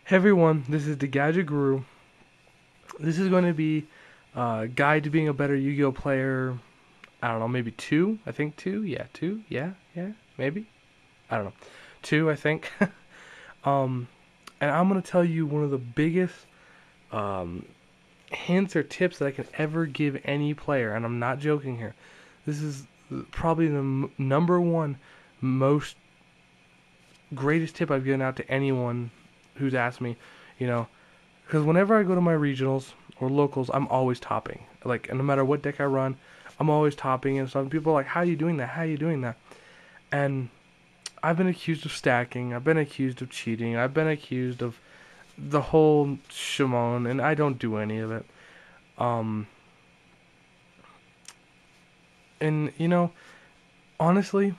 Hey everyone, this is DaGadgetGuru. This is going to be a guide to being a better Yu-Gi-Oh player. I don't know, maybe two? I think two? Yeah, two? Yeah, maybe? I don't know. Two, I think. um, and I'm going to tell you one of the biggest um, hints or tips that I can ever give any player, and I'm not joking here. This is probably the number one most greatest tip I've given out to anyone who's asked me, you know, because whenever I go to my regionals or locals, I'm always topping. Like, no matter what deck I run, I'm always topping and stuff. And people are like, how are you doing that? How are you doing that? And I've been accused of stacking. I've been accused of cheating. I've been accused of the whole Shimon, and I don't do any of it. Um, and, honestly,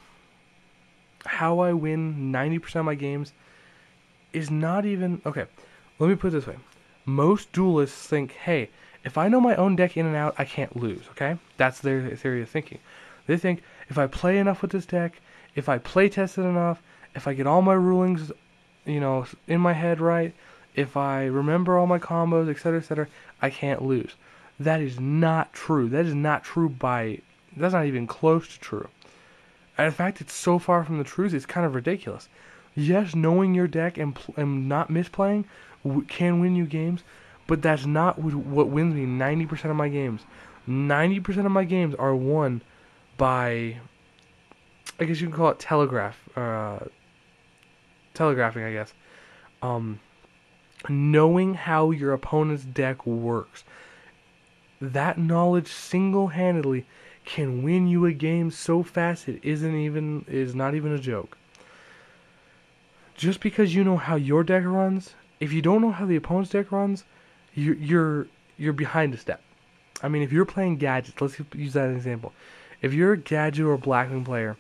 how I win 90% of my games is not even... Okay, let me put it this way. Most duelists think, hey, if I know my own deck in and out, I can't lose, okay? That's their theory of thinking. They think, if I play enough with this deck, if I play test it enough, if I get all my rulings, in my head right, if I remember all my combos, etc., I can't lose. That is not true. That is not true that's not even close to true. And in fact, it's so far from the truth, it's kind of ridiculous. Yes, knowing your deck and not misplaying can win you games, but that's not what wins me 90% of my games. 90% of my games are won by, I guess you can call it telegraphing, I guess. Knowing how your opponent's deck works. That knowledge single-handedly can win you a game so fast it is not even a joke. Just because you know how your deck runs, if you don't know how the opponent's deck runs, you're behind a step. I mean, if you're playing gadgets, let's use that as an example. If you're a gadget or Blackwing player,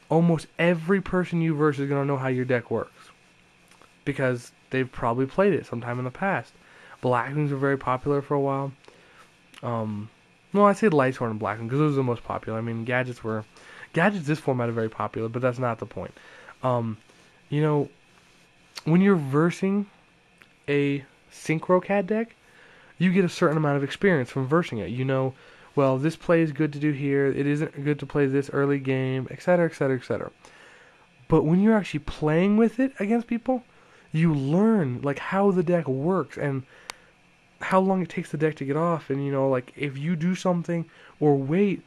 almost every person you verse is going to know how your deck works, because they've probably played it sometime in the past. Blackwings were very popular for a while. No, I say Lightsworn and Blackwing because those are the most popular. I mean, gadgets, this format is very popular, but that's not the point. When you're versing a Synchro Cat deck, you get a certain amount of experience from versing it. Well, this play is good to do here, it isn't good to play this early game, etc., etc. But when you're actually playing with it against people, you learn, like, how the deck works and how long it takes the deck to get off, and, if you do something or wait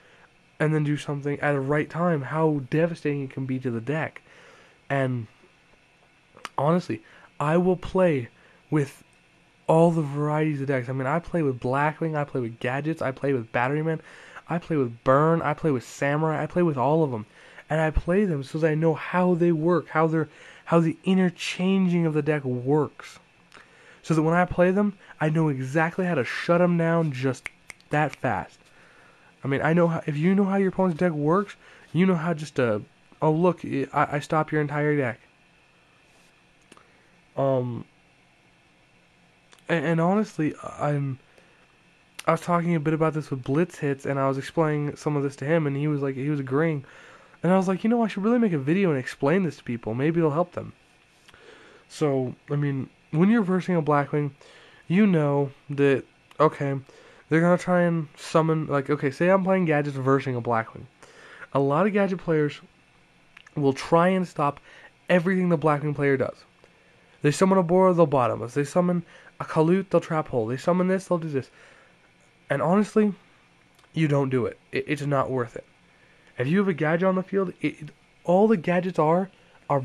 and then do something at the right time, how devastating it can be to the deck. And honestly, I will play with all the varieties of decks. I mean, I play with Blackwing, I play with Gadgets, I play with Batteryman, I play with Burn, I play with Samurai, I play with all of them. And I play them so that I know how they work, how the interchanging of the deck works. So that when I play them, I know exactly how to shut them down just that fast. I mean, if you know how your opponent's deck works, you know how just to, oh look, I stop your entire deck. And honestly, I was talking a bit about this with Blitz Hits, and I was explaining some of this to him, and he was agreeing. And I was like, I should really make a video and explain this to people. Maybe it'll help them. So, I mean, when you're versing a Blackwing, you know that, okay, they're going to try and summon, like, okay, say I'm playing Gadgets versing a Blackwing. A lot of Gadget players will try and stop everything the Blackwing player does. They summon a Bora, they'll bottom us. They summon a Kalut, they'll trap hole. They summon this, they'll do this. And honestly, you don't do it. It's not worth it. If you have a gadget on the field, all the gadgets are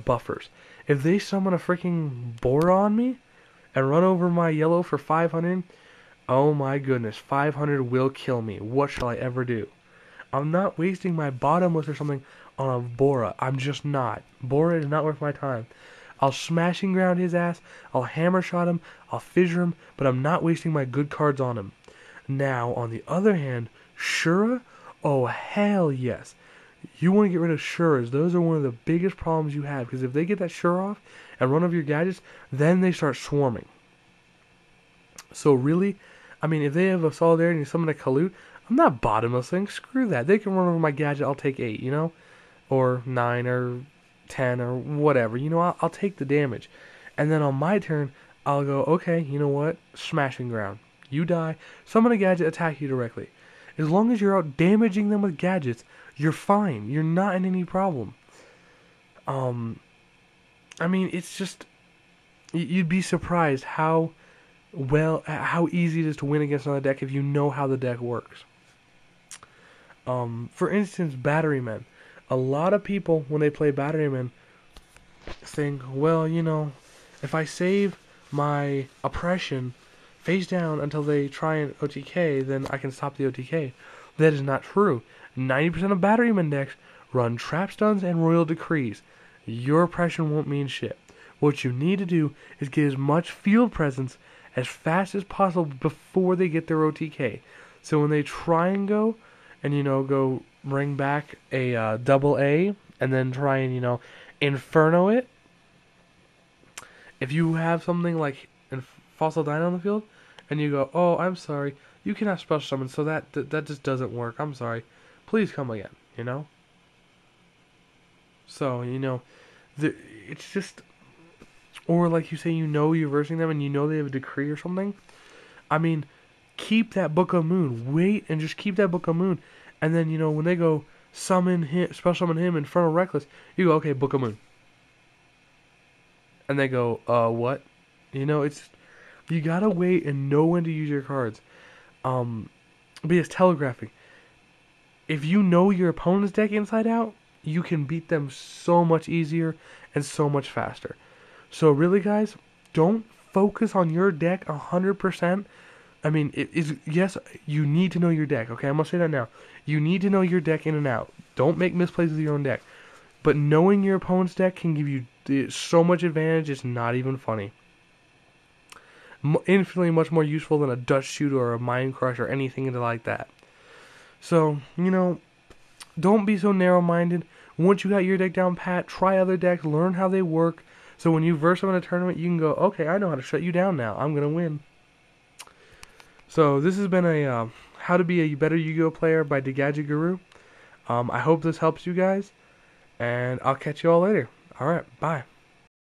buffers. If they summon a freaking Bora on me and run over my yellow for 500, oh my goodness, 500 will kill me. What shall I ever do? I'm not wasting my bottomless or something on a Bora. I'm just not. Bora is not worth my time. I'll smashing ground his ass, I'll hammer shot him, I'll fissure him, but I'm not wasting my good cards on him. Now, on the other hand, Shura? Oh, hell yes. You want to get rid of Shuras. Those are one of the biggest problems you have, because if they get that Shura off and run over your gadgets, then they start swarming. So really, I mean, if they have a Solidarity and summon a Kalut, I'm not bottomless thing. Screw that. They can run over my gadget, I'll take 8, or 9, or 10 or whatever, I'll take the damage. And then on my turn, I'll go, okay, you know what? Smashing ground. You die. Summon a gadget, attack you directly. As long as you're out damaging them with gadgets, you're fine. You're not in any problem. Um, I mean, it's just you'd be surprised how easy it is to win against another deck if you know how the deck works. For instance, Batterymen. A lot of people when they play Batterymen think, well, if I save my oppression face down until they try an OTK, then I can stop the OTK. That is not true. 90% of Batteryman decks run Trap Stuns and Royal Decrees. Your oppression won't mean shit. What you need to do is get as much field presence as fast as possible before they get their OTK. So when they try and go, and go bring back a double A, and then try and Inferno it. If you have something like Fossil Dino on the field, and you go, oh, I'm sorry, you cannot special summon, so that just doesn't work. I'm sorry. Please come again. So it's just, or like you say, you're versing them, and they have a decree or something. I mean, keep that Book of Moon. Wait and just keep that Book of Moon. And then, when they go summon him, special summon him, Infernal Reckless, you go, okay, Book of Moon. And they go, what? It's, you gotta wait and know when to use your cards. But it's telegraphing. If you know your opponent's deck inside out, you can beat them so much easier and so much faster. So really, guys, don't focus on your deck 100%. I mean, yes, you need to know your deck, okay? I'm going to say that now. You need to know your deck in and out. Don't make misplays with your own deck. But knowing your opponent's deck can give you so much advantage, it's not even funny. Infinitely much more useful than a Dutch Shooter or a Mind Crush or anything like that. So, don't be so narrow-minded. Once you got your deck down pat, try other decks, learn how they work. So when you verse them in a tournament, you can go, okay, I know how to shut you down now. I'm going to win. So this has been a How to Be a Better Yu-Gi-Oh Player by DaGadgetGuru. I hope this helps you guys, and I'll catch you all later. Alright, bye.